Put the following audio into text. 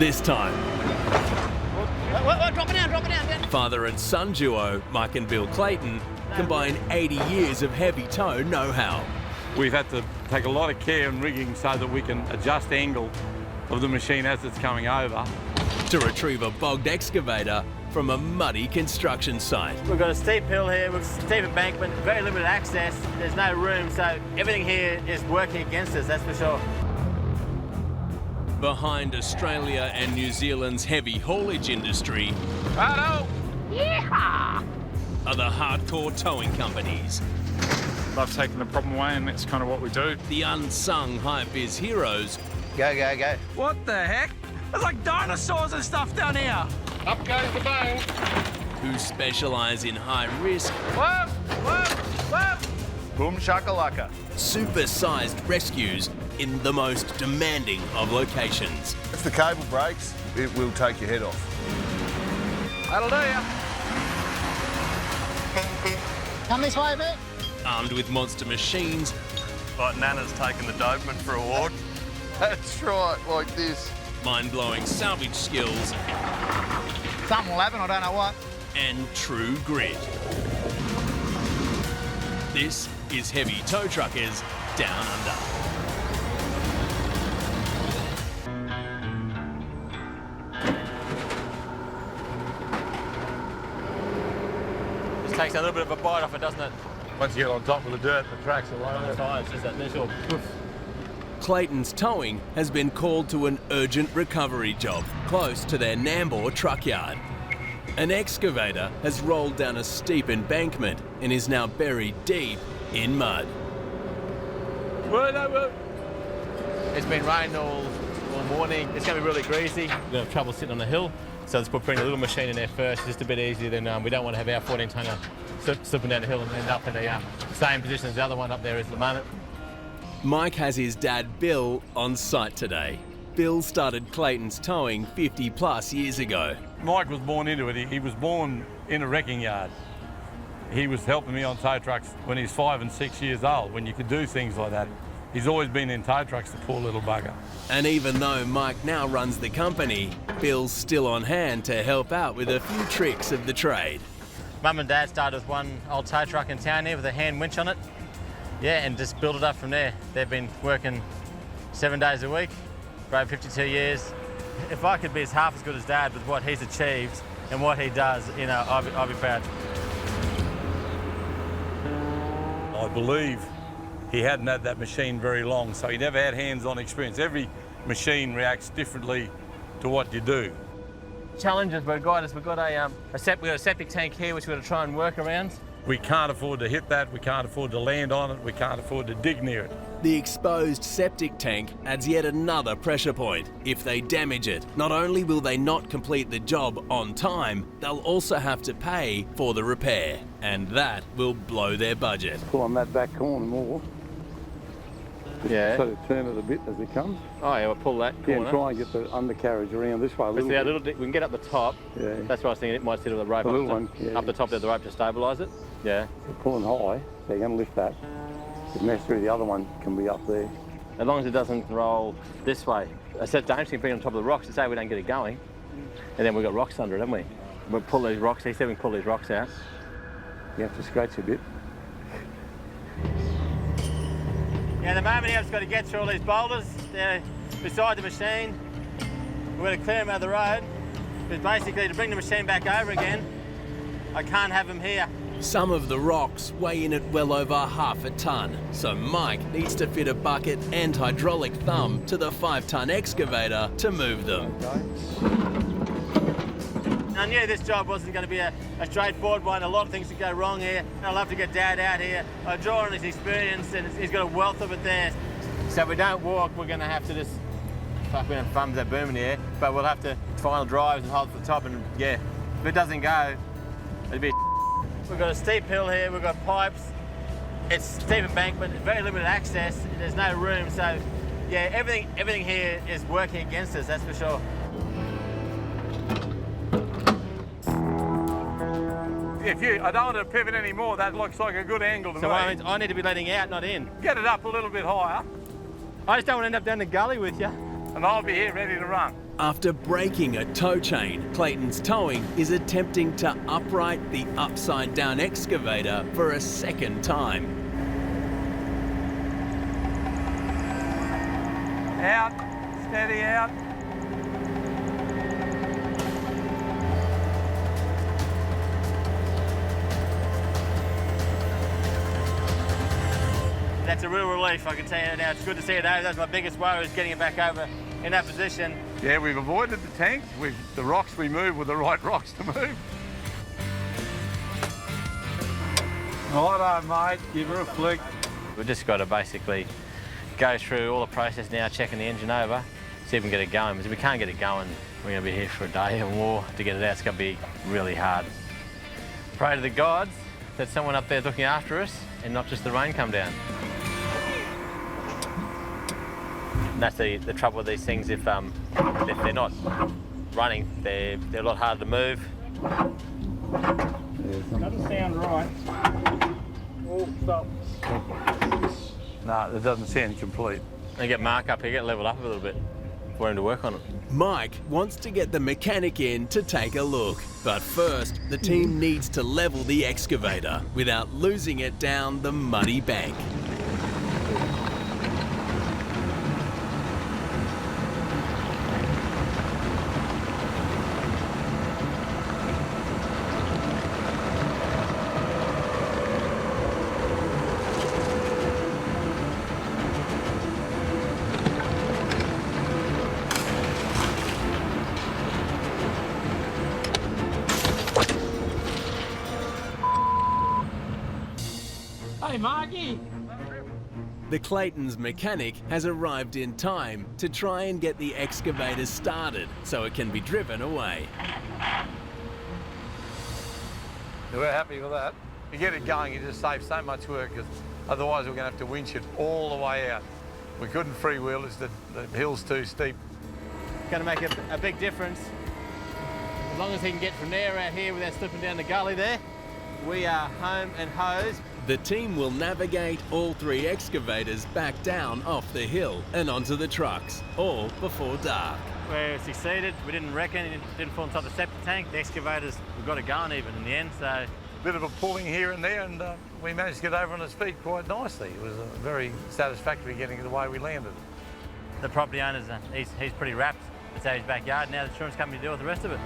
This time, Drop it down. father and son duo Mike and Bill Clayton combine 80 years of heavy tow know-how. We've had to take a lot of care and rigging so that we can adjust angle of the machine as it's coming over. To retrieve a bogged excavator from a muddy construction site. We've got a steep hill here, we've steep embankment, very limited access, there's no room, so everything here is working against us, that's for sure. Behind Australia and New Zealand's heavy haulage industry Righto! are the hardcore towing companies. I've taken the problem away, and that's kind of what we do. The unsung high-vis heroes Go. What the heck? There's like dinosaurs and stuff down here. Up goes the bone. who specialise in high-risk, Whoa! Boom shakalaka. super-sized rescues in the most demanding of locations. If the cable breaks, it will take your head off. That'll do ya. Come this way a bit. Armed with monster machines Like Nana's taking the Doberman for a walk. That's right, like this. mind-blowing salvage skills, Something will happen, I don't know what. and true grit. This is Heavy Tow Truckers Down Under. Just takes a little bit of a bite off it, doesn't it? Once you get on top of the dirt, the tracks are like that. It's just that initial poof. Clayton's Towing has been called to an urgent recovery job close to their Nambour truck yard. An excavator has rolled down a steep embankment and is now buried deep in mud. It's been raining all morning. It's going to be really greasy. We're going to have trouble sitting on the hill. So let's put a little machine in there first. It's just a bit easier than we don't want to have our 14-tonner slipping down the hill and end up in the same position as the other one up there at the moment. Mike has his dad Bill on site today. Bill started Clayton's Towing 50 plus years ago. Mike was born into it. He was born in a wrecking yard. He was helping me on tow trucks when he was 5 and 6 years old, when you could do things like that. He's always been in tow trucks, the poor little bugger. And even though Mike now runs the company, Bill's still on hand to help out with a few tricks of the trade. Mum and Dad started with one old tow truck in town here with a hand winch on it. Yeah, and just built it up from there. They've been working 7 days a week for over 52 years. If I could be half as good as Dad with what he's achieved and what he does, you know, I'll be proud. I believe he hadn't had that machine very long, so he never had hands-on experience. Every machine reacts differently to what you do. Challenges we've got is we've got a septic tank here which we're going to try and work around. We can't afford to hit that, we can't afford to land on it, we can't afford to dig near it. The exposed septic tank adds yet another pressure point. If they damage it, not only will they not complete the job on time, they'll also have to pay for the repair. And that will blow their budget. Pull on that back corner more. Yeah. So to turn it a bit as it comes. Oh yeah, we'll pull that Yeah, corner. and try and get the undercarriage around this way a little bit. We can get up the top. Yeah. That's what I was thinking. It might sit with the rope The up, little one, yeah. up the top of the rope to stabilise it. Yeah. You're pulling high, so you're going to lift that. The mess through the other one can be up there. As long as it doesn't roll this way. I said don't bring it on top of the rocks to say we don't get it going. And then we've got rocks under it, haven't we? We'll pull these rocks. He said we can pull these rocks out. You have to scratch a bit. Yeah, the moment I've got to get through all these boulders, they're beside the machine. We're going to clear them out of the road. But basically, to bring the machine back over again, I can't have them here. Some of the rocks weigh in at well over half a tonne, so Mike needs to fit a bucket and hydraulic thumb to the 5-tonne excavator to move them. I knew this job wasn't going to be a straightforward one. A lot of things could go wrong here. I'd love to get Dad out here. I draw on his experience, and he's got a wealth of it there. So if we don't walk, we're going to have to just fucking thumbs that boom in the air, but we'll have to final drives and hold at the top, and yeah, if it doesn't go, it'll be We've got a steep hill here, we've got pipes, it's steep embankment, very limited access, there's no room, so yeah, everything here is working against us, that's for sure. I don't want to pivot anymore, that looks like a good angle to me. So I need to be letting out, not in. Get it up a little bit higher. I just don't want to end up down the gully with you. and I'll be here ready to run. After breaking a tow chain, Clayton's Towing is attempting to upright the upside-down excavator for a second time. Out, steady out. That's a real relief, I can tell you now. It's good to see it over. That's my biggest worry, is getting it back over in that position. Yeah, we've avoided the tank. The rocks we moved were the right rocks to move. Righto, mate, give her a flick. We've just got to basically go through all the process now, checking the engine over, see if we can get it going. Because if we can't get it going, we're going to be here for a day or more to get it out. It's going to be really hard. Pray to the gods that someone up there's looking after us and not just the rain come down. And that's the trouble with these things. If they're not running, they're a lot harder to move. Doesn't sound right. Oh, stop. No, it doesn't sound complete. And get Mark up here, get leveled up a little bit for him to work on it. Mike wants to get the mechanic in to take a look. But first, the team needs to level the excavator without losing it down the muddy bank. Hey, Marky. The Clayton's mechanic has arrived in time to try and get the excavator started so it can be driven away. We're happy with that. You get it going, you just save so much work, because otherwise we're going to have to winch it all the way out. We couldn't freewheel, the hill's too steep. Going to make a big difference. As long as he can get from there out here without slipping down the gully there, we are home and hosed. The team will navigate all three excavators back down off the hill and onto the trucks, all before dark. We succeeded. We didn't reckon, it didn't fall inside the septic tank. The excavators, we got it going even in the end, so. Bit of a pulling here and there, and we managed to get over on its feet quite nicely. It was very satisfactory getting it the way we landed. The property owner's, he's pretty wrapped. It's out his backyard. Now the insurance company deal with the rest of it.